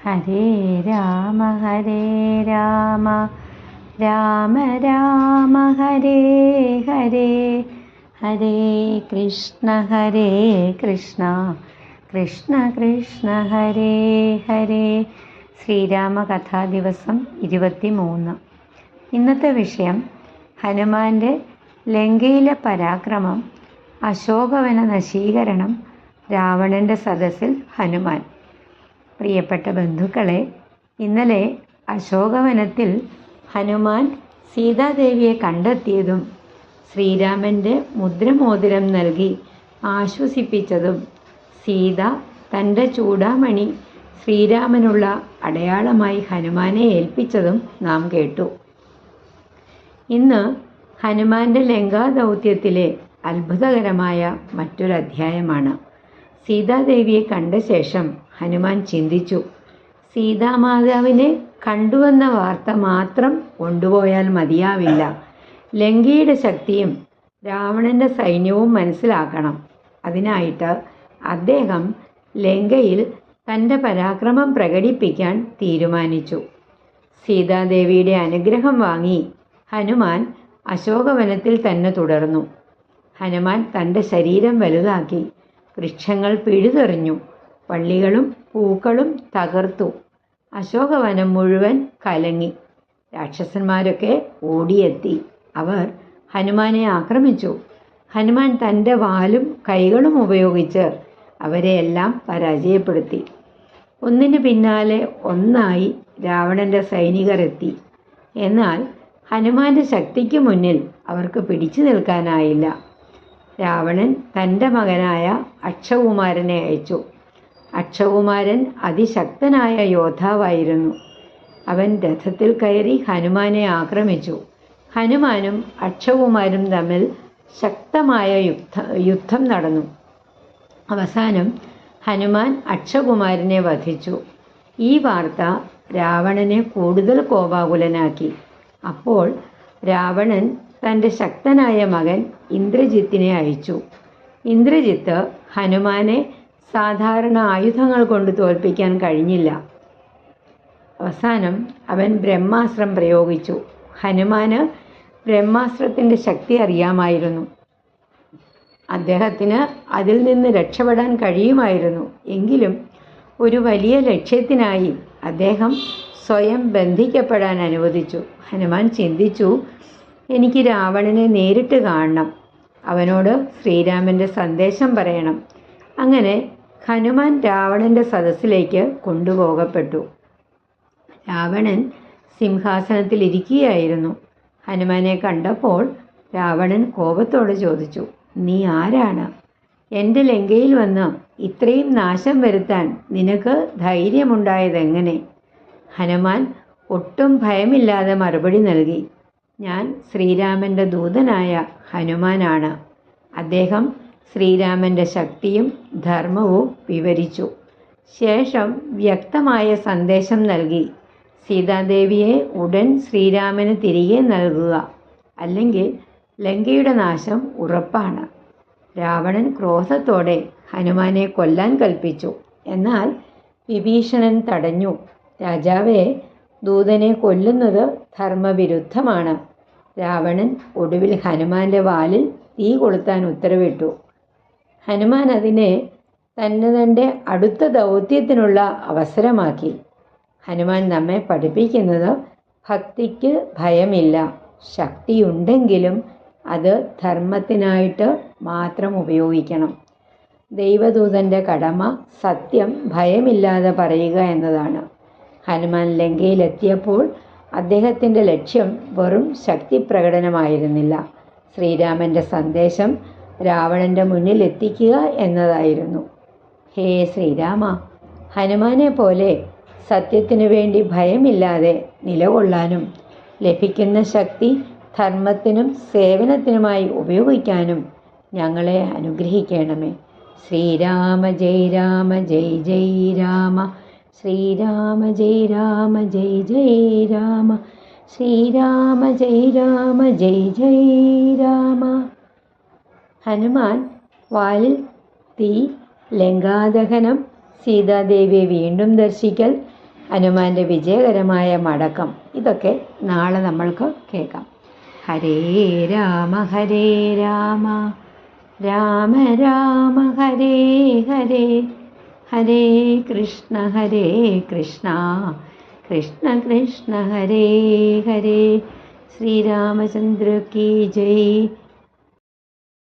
ഹരേ രാമ രാമ രാമ ഹരേ ഹരേ, ഹരേ കൃഷ്ണ കൃഷ്ണ കൃഷ്ണ ഹരേ ഹരേ. ശ്രീരാമകഥാ ദിവസം 23. ഇന്നത്തെ വിഷയം ഹനുമാന്റെ ലങ്കയിലെ പരാക്രമം, അശോകവന നശീകരണം, രാവണന്റെ സദസ്സിൽ ഹനുമാൻ. പ്രിയപ്പെട്ട ബന്ധുക്കളെ, ഇന്നലെ അശോകവനത്തിൽ ഹനുമാൻ സീതാദേവിയെ കണ്ടെത്തിയതും ശ്രീരാമൻ്റെ മുദ്രമോതിരം നൽകി ആശ്വസിപ്പിച്ചതും സീത തൻ്റെ ചൂടാമണി ശ്രീരാമനുള്ള അടയാളമായി ഹനുമാനെ ഏൽപ്പിച്ചതും നാം കേട്ടു. ഇന്ന് ഹനുമാന്റെ ലങ്കാദൗത്യത്തിലെ അത്ഭുതകരമായ മറ്റൊരധ്യായമാണ്. സീതാദേവിയെ കണ്ട ശേഷം ഹനുമാൻ ചിന്തിച്ചു, സീതാമാതാവിനെ കണ്ടുവെന്ന വാർത്ത മാത്രം കൊണ്ടുപോയാൽ മതിയാവില്ല. ലങ്കയുടെ ശക്തിയും രാവണന്റെ സൈന്യവും മനസ്സിലാക്കണം. അതിനായിട്ട് അദ്ദേഹം ലങ്കയിൽ തൻ്റെ പരാക്രമം പ്രകടിപ്പിക്കാൻ തീരുമാനിച്ചു. സീതാദേവിയുടെ അനുഗ്രഹം വാങ്ങി ഹനുമാൻ അശോകവനത്തിൽ തന്നെ തുടർന്നു. ഹനുമാൻ തൻ്റെ ശരീരം വലുതാക്കി, വൃക്ഷങ്ങൾ പിഴുതെറിഞ്ഞു, വള്ളികളും പൂക്കളും തകർത്തു. അശോകവനം മുഴുവൻ കലങ്ങി. രാക്ഷസന്മാരൊക്കെ ഓടിയെത്തി. അവർ ഹനുമാനെ ആക്രമിച്ചു. ഹനുമാൻ തൻ്റെ വാലും കൈകളും ഉപയോഗിച്ച് അവരെയെല്ലാം പരാജയപ്പെടുത്തി. ഒന്നിനു പിന്നാലെ ഒന്നായി രാവണന്റെ സൈനികർ എത്തി. എന്നാൽ ഹനുമാന്റെ ശക്തിക്ക് മുന്നിൽ അവർക്ക് പിടിച്ചു നിൽക്കാനായില്ല. രാവണൻ തൻ്റെ മകനായ അക്ഷകുമാരനെ അയച്ചു. അക്ഷകുമാരൻ അതിശക്തനായ യോദ്ധാവായിരുന്നു. അവൻ രഥത്തിൽ കയറി ഹനുമാനെ ആക്രമിച്ചു. ഹനുമാനും അക്ഷകുമാരും തമ്മിൽ ശക്തമായ യുദ്ധം നടന്നു. അവസാനം ഹനുമാൻ അക്ഷകുമാരനെ വധിച്ചു. ഈ വാർത്ത രാവണനെ കൂടുതൽ കോപാകുലനാക്കി. അപ്പോൾ രാവണൻ തൻ്റെ ശക്തനായ മകൻ ഇന്ദ്രജിത്തിനെ അയച്ചു. ഇന്ദ്രജിത്ത് ഹനുമാനെ സാധാരണ ആയുധങ്ങൾ കൊണ്ട് തോൽപ്പിക്കാൻ കഴിഞ്ഞില്ല. അവസാനം അവൻ ബ്രഹ്മാസ്ത്രം പ്രയോഗിച്ചു. ഹനുമാന് ബ്രഹ്മാസ്ത്രത്തിൻ്റെ ശക്തി അറിയാമായിരുന്നു. അദ്ദേഹത്തിന് അതിൽ നിന്ന് രക്ഷപ്പെടാൻ കഴിയുമായിരുന്നു. എങ്കിലും ഒരു വലിയ ലക്ഷ്യത്തിനായി അദ്ദേഹം സ്വയം ബന്ധിക്കപ്പെടാൻ അനുവദിച്ചു. ഹനുമാൻ ചിന്തിച്ചു, എനിക്ക് രാവണനെ നേരിട്ട് കാണണം, അവനോട് ശ്രീരാമൻ്റെ സന്ദേശം പറയണം. അങ്ങനെ ഹനുമാൻ രാവണൻ്റെ സദസ്സിലേക്ക് കൊണ്ടുപോകപ്പെട്ടു. രാവണൻ സിംഹാസനത്തിൽ ഇരിക്കുകയായിരുന്നു. ഹനുമാനെ കണ്ടപ്പോൾ രാവണൻ കോപത്തോടെ ചോദിച്ചു, നീ ആരാണ്? എൻ്റെ ലങ്കയിൽ വന്ന് ഇത്രയും നാശം വരുത്താൻ നിനക്ക് ധൈര്യമുണ്ടായതെങ്ങനെ? ഹനുമാൻ ഒട്ടും ഭയമില്ലാതെ മറുപടി നൽകി, ഞാൻ ശ്രീരാമൻ്റെ ദൂതനായ ഹനുമാനാണ്. അദ്ദേഹം ശ്രീരാമൻ്റെ ശക്തിയും ധർമ്മവും വിവരിച്ചു. ശേഷം വ്യക്തമായ സന്ദേശം നൽകി, സീതാദേവിയെ ഉടൻ ശ്രീരാമന് തിരികെ നൽകുക, അല്ലെങ്കിൽ ലങ്കയുടെ നാശം ഉറപ്പാണ്. രാവണൻ ക്രോധത്തോടെ ഹനുമാനെ കൊല്ലാൻ കൽപ്പിച്ചു. എന്നാൽ വിഭീഷണൻ തടഞ്ഞു. രാജാവേ, ദൂതനെ കൊല്ലുന്നത് ധർമ്മവിരുദ്ധമാണ്. രാവണൻ ഒടുവിൽ ഹനുമാന്റെ വാലിൽ തീ കൊളുത്താൻ ഉത്തരവിട്ടു. ഹനുമാൻ അതിനെ തൻ്റെ അടുത്ത ദൗത്യത്തിനുള്ള അവസരമാക്കി. ഹനുമാൻ നമ്മെ പഠിപ്പിക്കുന്നത് ഭക്തിക്ക് ഭയമില്ല. ശക്തിയുണ്ടെങ്കിലും അത് ധർമ്മത്തിനായിട്ട് മാത്രം ഉപയോഗിക്കണം. ദൈവദൂതൻ്റെ കടമ സത്യം ഭയമില്ലാതെ പറയുക എന്നതാണ്. ഹനുമാൻ ലങ്കയിലെത്തിയപ്പോൾ അദ്ദേഹത്തിൻ്റെ ലക്ഷ്യം വെറും ശക്തി പ്രകടനമായിരുന്നില്ല. ശ്രീരാമൻ്റെ സന്ദേശം രാവണൻ്റെ മുന്നിൽ എത്തിക്കുക എന്നതായിരുന്നു. ഹേ ശ്രീരാമ, ഹനുമാനെ പോലെ സത്യത്തിനു വേണ്ടി ഭയമില്ലാതെ നിലകൊള്ളാനും ലഭിക്കുന്ന ശക്തി ധർമ്മത്തിനും സേവനത്തിനുമായി ഉപയോഗിക്കാനും ഞങ്ങളെ അനുഗ്രഹിക്കണമേ. ശ്രീരാമ ജയ് രാമ ജയ് ജയ് രാമ, ശ്രീരാമ ജയ് രാമ ജയ് ജയ് രാമ, ശ്രീരാമ ജയ് രാമ ജയ് ജയ് രാമ. ഹനുമാൻ വാലിൽ തീ, ലങ്കാദഹനം, സീതാദേവിയെ വീണ്ടും ദർശിക്കൽ, ഹനുമാന്റെ വിജയകരമായ മടക്കം, ഇതൊക്കെ നാളെ നമ്മൾക്ക് കേൾക്കാം. ഹരേ രാമ രാമ രാമ ഹരേ ഹരേ, ഹരേ കൃഷ്ണ കൃഷ്ണ കൃഷ്ണ ഹരേ ഹരേ. ശ്രീരാമചന്ദ്ര കി ജയ്.